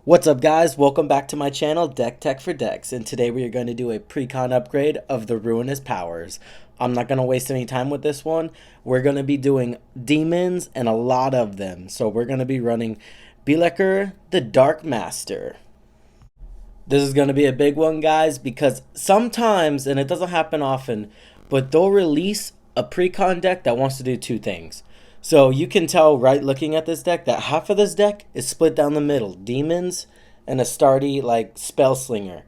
What's up guys, welcome back to my channel Deck Tech for Decks, and today we are going to do a Precon upgrade of the Ruinous powers. I'm not going to waste any time with this one. We're going to be doing demons and a lot of them. So we're going to be running Bileker the Dark Master. This is going to be a big one guys because sometimes, and it doesn't happen often, but they'll release a Precon deck that wants to do two things. So you can tell right looking at this deck that half of this deck is split down the middle. Demons and a Stardy like Spellslinger.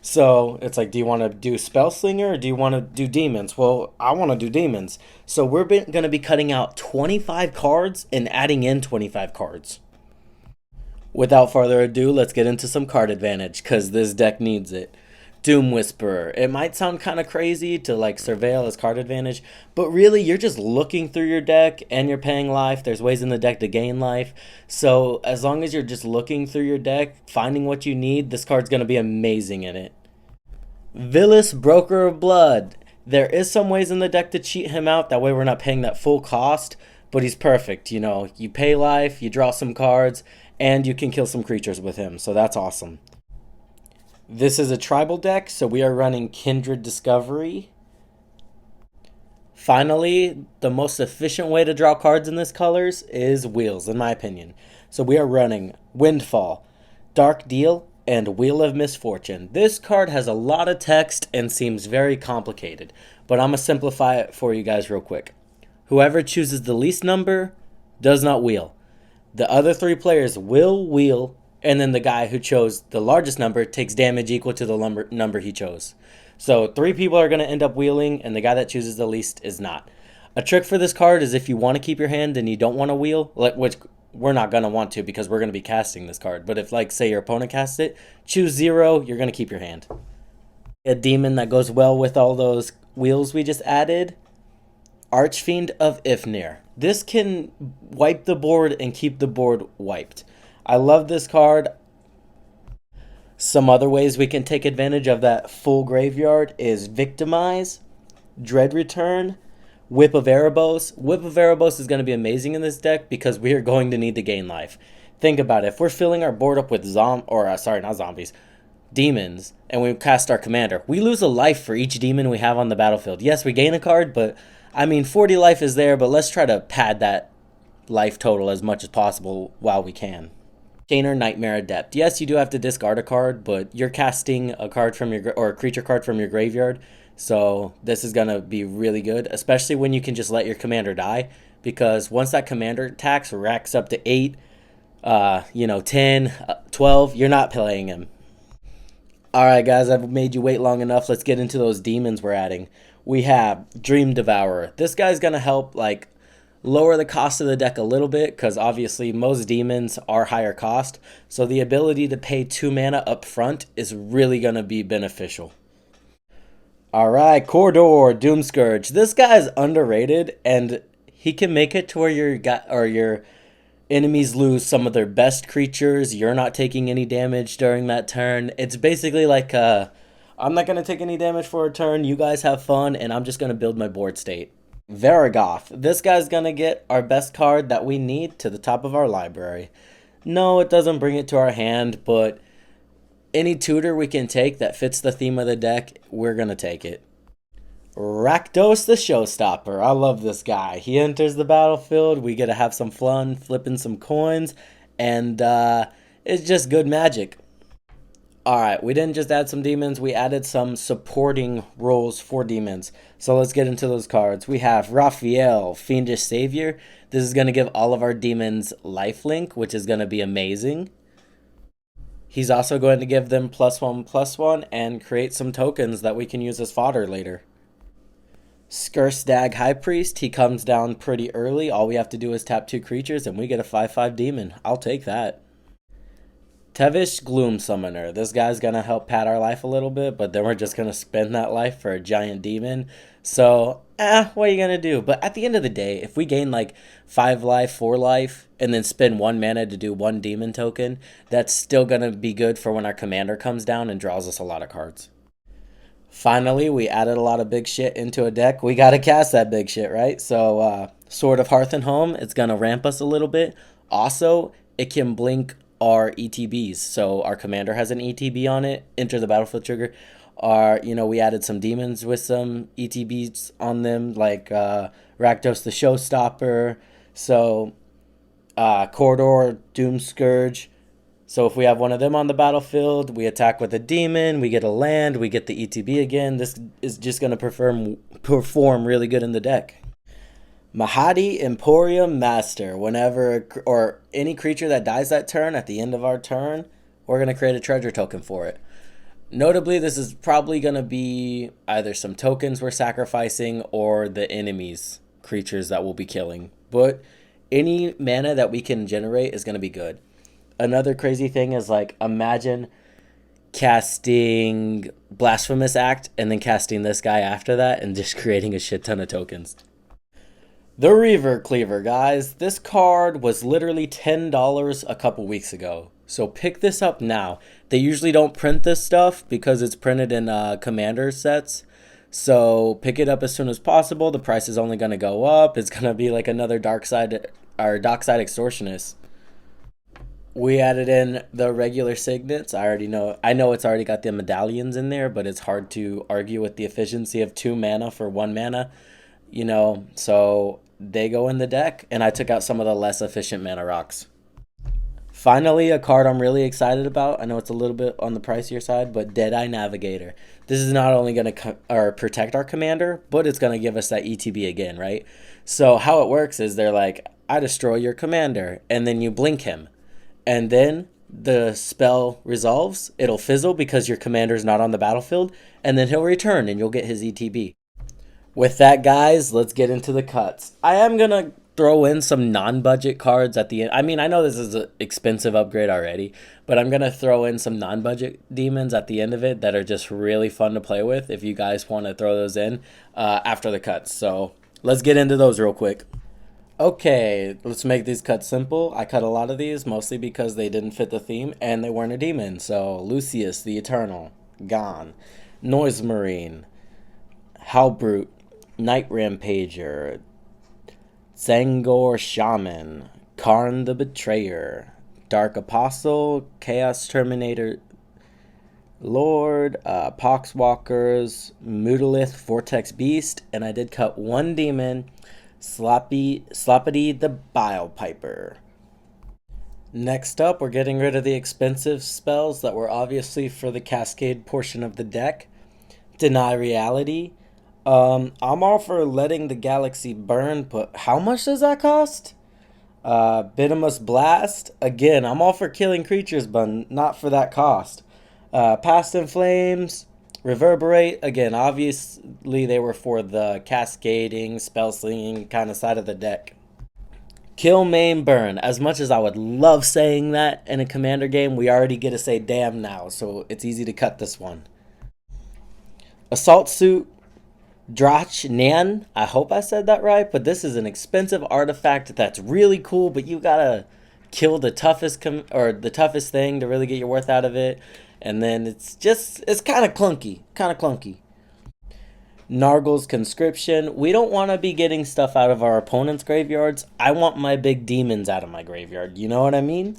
So it's like, do you want to do Spellslinger or do you want to do demons? Well, I want to do demons. So we're going to be cutting out 25 cards and adding in 25 cards. Without further ado, let's get into some card advantage because this deck needs it. Doom Whisperer. It might sound kind of crazy to like surveil as card advantage, but really you're just looking through your deck and you're paying life. There's ways in the deck to gain life. So as long as you're just looking through your deck, finding what you need, this card's going to be amazing in it. Vilis, Broker of Blood. There is some ways in the deck to cheat him out. That way we're not paying that full cost, but he's perfect. You know, you pay life, you draw some cards, and you can kill some creatures with him. So that's awesome. This is a tribal deck, so we are running Kindred Discovery. Finally, the most efficient way to draw cards in this colors is wheels, in my opinion. So we are running Windfall, Dark Deal, and Wheel of Misfortune. This card has a lot of text and seems very complicated, but I'm going to simplify it for you guys real quick. Whoever chooses the least number does not wheel. The other three players will wheel, and then the guy who chose the largest number takes damage equal to the number he chose. So 3 people are going to end up wheeling, and the guy that chooses the least is not. A trick for this card is if you want to keep your hand and you don't want to wheel, which we're not going to want to because we're going to be casting this card. But if, like, say your opponent casts it, choose 0, you're going to keep your hand. A demon that goes well with all those wheels we just added. Archfiend of Ifnir. This can wipe the board and keep the board wiped. I love this card. Some other ways we can take advantage of that full graveyard is Victimize, Dread Return, Whip of Erebos. Whip of Erebos is going to be amazing in this deck because we are going to need to gain life. Think about it. If we're filling our board up with demons, and we cast our commander, we lose a life for each demon we have on the battlefield. Yes, we gain a card, but I mean 40 life is there, but let's try to pad that life total as much as possible while we can. Chainer Nightmare Adept. Yes, you do have to discard a card, but you're casting a card from or a creature card from your graveyard. So this is going to be really good, especially when you can just let your commander die. Because once that commander attacks racks up to 8, 10, 12, you're not playing him. Alright guys, I've made you wait long enough. Let's get into those demons we're adding. We have Dream Devourer. This guy's going to help like lower the cost of the deck a little bit because obviously most demons are higher cost. So the ability to pay 2 mana up front is really going to be beneficial. Alright, Corridor, Doomscourge. This guy is underrated and he can make it to where your enemies lose some of their best creatures. You're not taking any damage during that turn. It's basically like I'm not going to take any damage for a turn. You guys have fun and I'm just going to build my board state. Varagoth. This guy's gonna get our best card that we need to the top of our library. No, it doesn't bring it to our hand, but any tutor we can take that fits the theme of the deck, we're gonna take it. Rakdos the Showstopper. I love this guy. He enters the battlefield, we get to have some fun flipping some coins, and it's just good magic. Alright, we didn't just add some demons, we added some supporting roles for demons. So let's get into those cards. We have Raphael, Fiendish Savior. This is going to give all of our demons lifelink, which is going to be amazing. He's also going to give them +1/+1 and create some tokens that we can use as fodder later. Skurstag High Priest, he comes down pretty early. All we have to do is tap 2 creatures and we get a 5/5 demon. I'll take that. Tevish Gloom Summoner. This guy's going to help pad our life a little bit, but then we're just going to spend that life for a giant demon. So, what are you going to do? But at the end of the day, if we gain like 5 life, 4 life, and then spend 1 mana to do 1 demon token, that's still going to be good for when our commander comes down and draws us a lot of cards. Finally, we added a lot of big shit into a deck. We got to cast that big shit, right? So, Sword of Hearth and Home, it's going to ramp us a little bit. Also, it can blink are ETBs. So our commander has an ETB on it, enter the battlefield trigger. We added some demons with some ETBs on them, like Rakdos the Showstopper. So Corridor, Doom Scourge. So if we have one of them on the battlefield, we attack with a demon, we get a land, we get the ETB again. This is just going to perform really good in the deck. Mahadi Emporium Master. Whenever or any creature that dies that turn at the end of our turn, we're going to create a treasure token for it. Notably, this is probably going to be either some tokens we're sacrificing or the enemies' creatures that we'll be killing. But any mana that we can generate is going to be good. Another crazy thing is, like, imagine casting Blasphemous Act and then casting this guy after that and just creating a shit ton of tokens. The Reaver Cleaver, guys. This card was literally $10 a couple weeks ago. So pick this up now. They usually don't print this stuff because it's printed in commander sets. So pick it up as soon as possible. The price is only going to go up. It's going to be like another Dockside Extortionist. We added in the regular signets. I know it's already got the medallions in there, but it's hard to argue with the efficiency of 2 mana for 1 mana. So they go in the deck, and I took out some of the less efficient mana rocks. Finally, a card I'm really excited about. I know it's a little bit on the pricier side, but Deadeye Navigator. This is not only going to protect our commander, but it's going to give us that ETB again, right? So how it works is they're like, I destroy your commander, and then you blink him. And then the spell resolves. It'll fizzle because your commander's not on the battlefield, and then he'll return, and you'll get his ETB. With that, guys, let's get into the cuts. I am going to throw in some non-budget cards at the end. I mean, I know this is an expensive upgrade already, but I'm going to throw in some non-budget demons at the end of it that are just really fun to play with if you guys want to throw those in after the cuts. So let's get into those real quick. Okay, let's make these cuts simple. I cut a lot of these, mostly because they didn't fit the theme and they weren't a demon. So Lucius the Eternal, gone. Noise Marine, Halbrute, Night Rampager, Zangor Shaman, Karn the Betrayer, Dark Apostle, Chaos Terminator Lord, Poxwalkers, Mutalith, Vortex Beast, and I did cut one demon, Sloppity the Bile Piper. Next up, we're getting rid of the expensive spells that were obviously for the Cascade portion of the deck. Deny Reality. I'm all for letting the galaxy burn, but how much does that cost? Bitimus Blast. Again, I'm all for killing creatures, but not for that cost. Past in Flames. Reverberate. Again, obviously they were for the cascading, spell slinging kind of side of the deck. Kill, Maim, Burn. As much as I would love saying that in a commander game, we already get to say damn now, so it's easy to cut this one. Assault Suit. Drach Nan, I hope I said that right, but this is an expensive artifact that's really cool, but you gotta kill the toughest the toughest thing to really get your worth out of it, and then it's kind of clunky. Nargle's Conscription. We don't want to be getting stuff out of our opponent's graveyards. I want my big demons out of my graveyard. You know what I mean?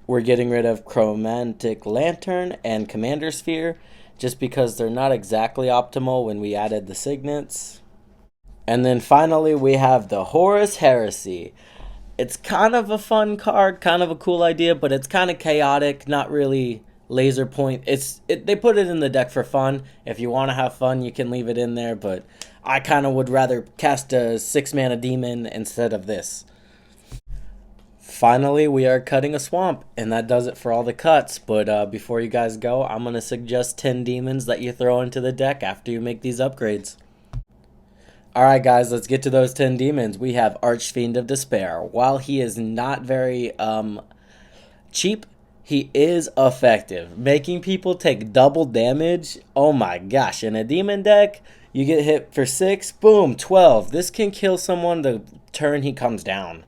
We're getting rid of Chromatic Lantern and Commander Sphere, just because they're not exactly optimal when we added the signets. And then finally we have the Horus Heresy. It's kind of a fun card, kind of a cool idea, but it's kind of chaotic, not really laser point. They put it in the deck for fun. If you want to have fun, you can leave it in there, but I kind of would rather cast a 6-mana demon instead of this. Finally, we are cutting a swamp, and that does it for all the cuts. But before you guys go, I'm going to suggest 10 demons that you throw into the deck after you make these upgrades. Alright guys, let's get to those 10 demons. We have Archfiend of Despair. While he is not very cheap, he is effective. Making people take double damage, oh my gosh. In a demon deck, you get hit for 6, boom, 12. This can kill someone the turn he comes down.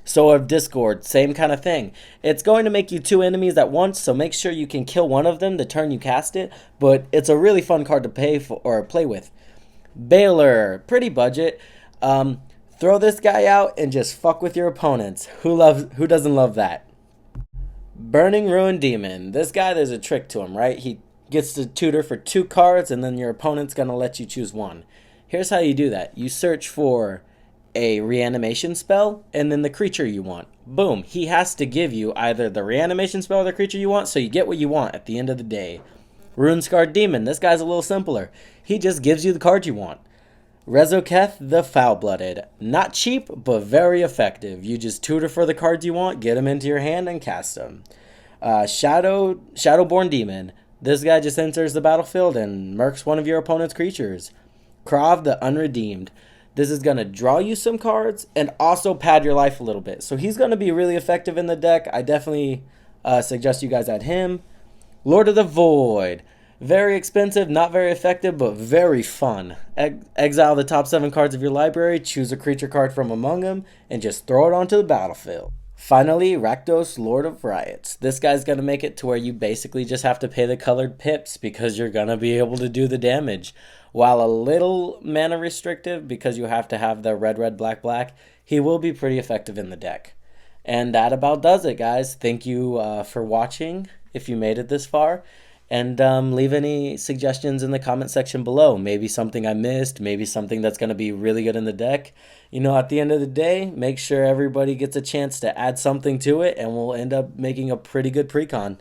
So of Discord, same kind of thing. It's going to make you 2 enemies at once, so make sure you can kill one of them the turn you cast it, but it's a really fun card to pay for or play with. Baylor, pretty budget. Throw this guy out and just fuck with your opponents. Who doesn't love that? Burning Ruin Demon. This guy, there's a trick to him, right? He gets to tutor for 2 cards, and then your opponent's going to let you choose one. Here's how you do that. You search for a reanimation spell, and then the creature you want. Boom. He has to give you either the reanimation spell or the creature you want, so you get what you want at the end of the day. Rune-Scarred Demon. This guy's a little simpler. He just gives you the card you want. Rezoketh the Foul-Blooded. Not cheap, but very effective. You just tutor for the cards you want, get them into your hand, and cast them. Shadowborn Demon. This guy just enters the battlefield and murks one of your opponent's creatures. Krav the Unredeemed. This is going to draw you some cards and also pad your life a little bit. So he's going to be really effective in the deck. I definitely suggest you guys add him. Lord of the Void. Very expensive, not very effective, but very fun. Exile the top 7 cards of your library, choose a creature card from among them, and just throw it onto the battlefield. Finally, Rakdos, Lord of Riots. This guy's going to make it to where you basically just have to pay the colored pips because you're going to be able to do the damage. While a little mana restrictive because you have to have the red, red, black, black, he will be pretty effective in the deck. And that about does it, guys. Thank you for watching if you made it this far. And leave any suggestions in the comment section below. Maybe something I missed, maybe something that's going to be really good in the deck. You know, at the end of the day, make sure everybody gets a chance to add something to it, and we'll end up making a pretty good precon.